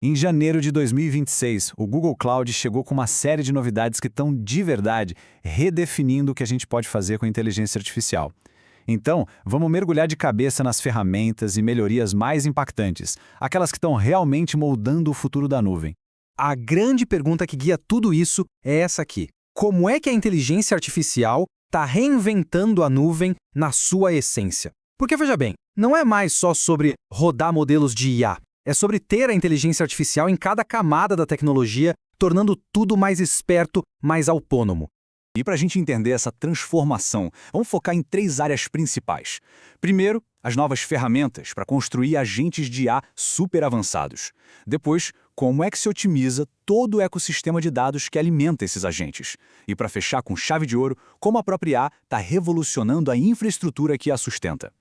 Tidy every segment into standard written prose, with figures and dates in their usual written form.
Em janeiro de 2026, o Google Cloud chegou com uma série de novidades que estão, de verdade, redefinindo o que a gente pode fazer com a inteligência artificial. Então, vamos mergulhar de cabeça nas ferramentas e melhorias mais impactantes, aquelas que estão realmente moldando o futuro da nuvem. A grande pergunta que guia tudo isso é essa aqui. Como é que a inteligência artificial está reinventando a nuvem na sua essência? Porque, veja bem, não é mais só sobre rodar modelos de IA. É sobre ter a inteligência artificial em cada camada da tecnologia, tornando tudo mais esperto, mais autônomo. E para a gente entender essa transformação, vamos focar em 3 áreas principais. Primeiro, as novas ferramentas para construir agentes de IA super avançados. Depois, como é que se otimiza todo o ecossistema de dados que alimenta esses agentes. E para fechar com chave de ouro, como a própria IA está revolucionando a infraestrutura que a sustenta.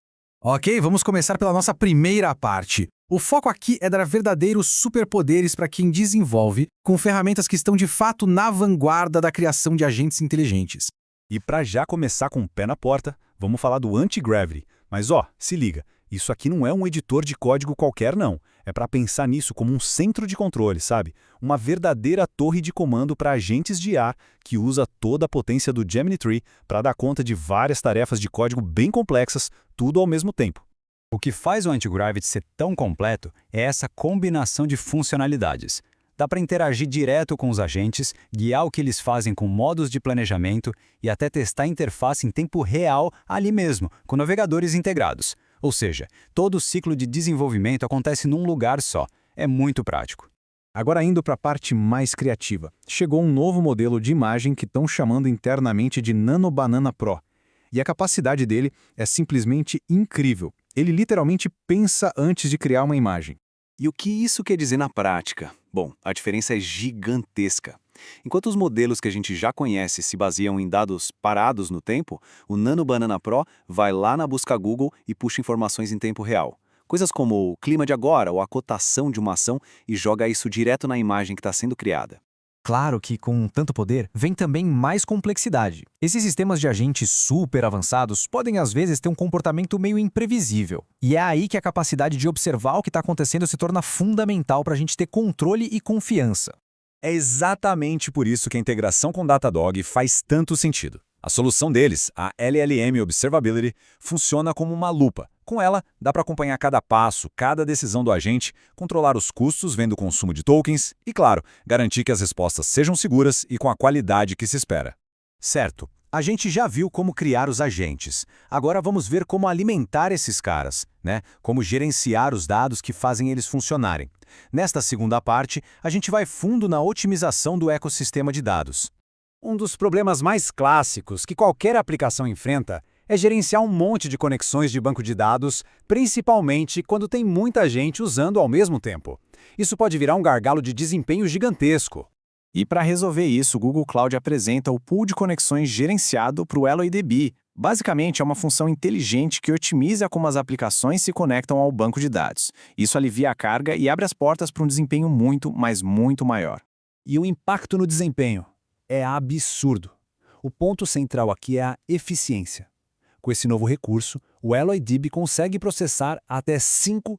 Ok, vamos começar pela nossa primeira parte. O foco aqui é dar verdadeiros superpoderes para quem desenvolve, com ferramentas que estão de fato na vanguarda da criação de agentes inteligentes. E para já começar com o pé na porta, vamos falar do Anti-Gravity. Mas se liga, isso aqui não é um editor de código qualquer não. É para pensar nisso como um centro de controle, sabe? Uma verdadeira torre de comando para agentes de IA que usa toda a potência do Gemini Tree para dar conta de várias tarefas de código bem complexas, tudo ao mesmo tempo. O que faz o Anti-Gravity ser tão completo é essa combinação de funcionalidades. Dá para interagir direto com os agentes, guiar o que eles fazem com modos de planejamento e até testar a interface em tempo real ali mesmo, com navegadores integrados. Ou seja, todo o ciclo de desenvolvimento acontece num lugar só. É muito prático. Agora indo para a parte mais criativa. Chegou um novo modelo de imagem que estão chamando internamente de Nano Banana Pro. E a capacidade dele é simplesmente incrível. Ele literalmente pensa antes de criar uma imagem. E o que isso quer dizer na prática? Bom, a diferença é gigantesca. Enquanto os modelos que a gente já conhece se baseiam em dados parados no tempo, o Nano Banana Pro vai lá na busca Google e puxa informações em tempo real. Coisas como o clima de agora ou a cotação de uma ação e joga isso direto na imagem que está sendo criada. Claro que com tanto poder vem também mais complexidade. Esses sistemas de agentes super avançados podem às vezes ter um comportamento meio imprevisível. E é aí que a capacidade de observar o que está acontecendo se torna fundamental para a gente ter controle e confiança. É exatamente por isso que a integração com Datadog faz tanto sentido. A solução deles, a LLM Observability, funciona como uma lupa. Com ela, dá para acompanhar cada passo, cada decisão do agente, controlar os custos vendo o consumo de tokens e, claro, garantir que as respostas sejam seguras e com a qualidade que se espera. Certo, a gente já viu como criar os agentes. Agora vamos ver como alimentar esses caras, né? Como gerenciar os dados que fazem eles funcionarem. Nesta segunda parte, a gente vai fundo na otimização do ecossistema de dados. Um dos problemas mais clássicos que qualquer aplicação enfrenta é gerenciar um monte de conexões de banco de dados, principalmente quando tem muita gente usando ao mesmo tempo. Isso pode virar um gargalo de desempenho gigantesco. E para resolver isso, o Google Cloud apresenta o pool de conexões gerenciado para o EloyDB. Basicamente, é uma função inteligente que otimiza como as aplicações se conectam ao banco de dados. Isso alivia a carga e abre as portas para um desempenho muito, mas muito maior. E o impacto no desempenho é absurdo. O ponto central aqui é a eficiência. Com esse novo recurso, o EloyDB consegue processar até 5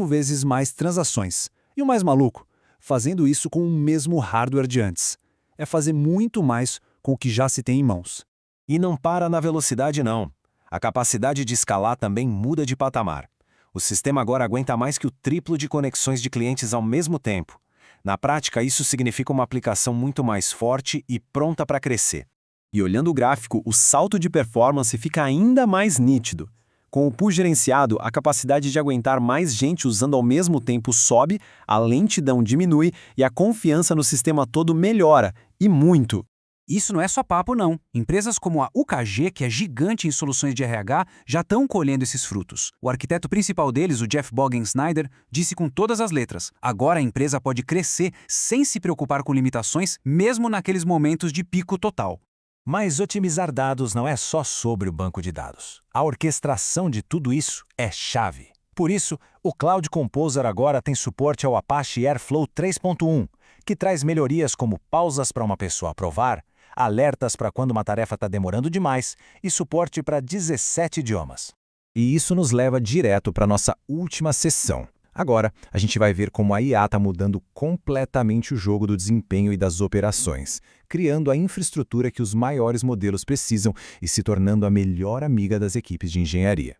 vezes mais transações. E o mais maluco, fazendo isso com o mesmo hardware de antes. É fazer muito mais com o que já se tem em mãos. E não para na velocidade não. A capacidade de escalar também muda de patamar. O sistema agora aguenta mais que o triplo de conexões de clientes ao mesmo tempo. Na prática, isso significa uma aplicação muito mais forte e pronta para crescer. E olhando o gráfico, o salto de performance fica ainda mais nítido. Com o pool gerenciado, a capacidade de aguentar mais gente usando ao mesmo tempo sobe, a lentidão diminui e a confiança no sistema todo melhora, e muito. Isso não é só papo, não. Empresas como a UKG, que é gigante em soluções de RH, já estão colhendo esses frutos. O arquiteto principal deles, o Jeff Bogen-Snyder, disse com todas as letras: agora a empresa pode crescer sem se preocupar com limitações, mesmo naqueles momentos de pico total. Mas otimizar dados não é só sobre o banco de dados. A orquestração de tudo isso é chave. Por isso, o Cloud Composer agora tem suporte ao Apache Airflow 3.1, que traz melhorias como pausas para uma pessoa aprovar, alertas para quando uma tarefa está demorando demais e suporte para 17 idiomas. E isso nos leva direto para a nossa última sessão, Agora, a gente vai ver como a IA está mudando completamente o jogo do desempenho e das operações, criando a infraestrutura que os maiores modelos precisam e se tornando a melhor amiga das equipes de engenharia.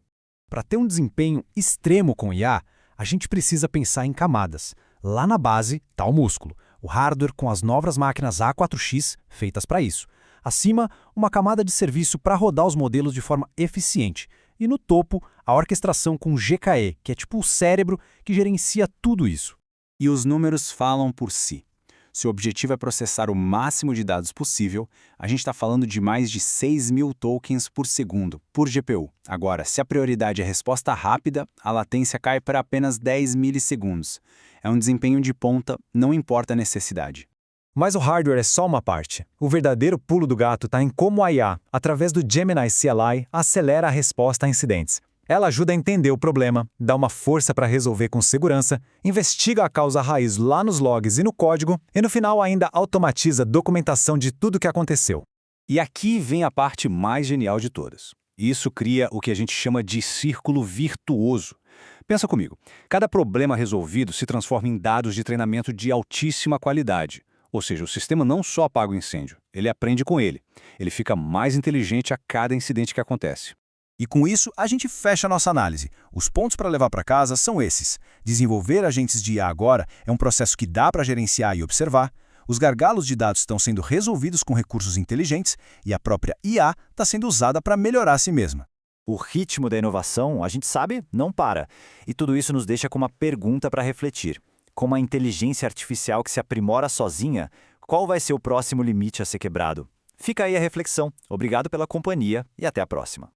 Para ter um desempenho extremo com IA, a gente precisa pensar em camadas. Lá na base está o músculo, o hardware com as novas máquinas A4X feitas para isso. Acima, uma camada de serviço para rodar os modelos de forma eficiente. E no topo, a orquestração com GKE, que é tipo o cérebro que gerencia tudo isso. E os números falam por si. Se o objetivo é processar o máximo de dados possível, a gente está falando de mais de 6.000 tokens por segundo, por GPU. Agora, se a prioridade é resposta rápida, a latência cai para apenas 10 milissegundos. É um desempenho de ponta, não importa a necessidade. Mas o hardware é só uma parte. O verdadeiro pulo do gato está em como a IA, através do Gemini CLI, acelera a resposta a incidentes. Ela ajuda a entender o problema, dá uma força para resolver com segurança, investiga a causa raiz lá nos logs e no código, e no final ainda automatiza a documentação de tudo o que aconteceu. E aqui vem a parte mais genial de todas. Isso cria o que a gente chama de círculo virtuoso. Pensa comigo, cada problema resolvido se transforma em dados de treinamento de altíssima qualidade. Ou seja, o sistema não só apaga o incêndio, ele aprende com ele. Ele fica mais inteligente a cada incidente que acontece. E com isso, a gente fecha a nossa análise. Os pontos para levar para casa são esses. Desenvolver agentes de IA agora é um processo que dá para gerenciar e observar. Os gargalos de dados estão sendo resolvidos com recursos inteligentes e a própria IA está sendo usada para melhorar a si mesma. O ritmo da inovação, a gente sabe, não para. E tudo isso nos deixa com uma pergunta para refletir. Com uma inteligência artificial que se aprimora sozinha, qual vai ser o próximo limite a ser quebrado? Fica aí a reflexão. Obrigado pela companhia e até a próxima.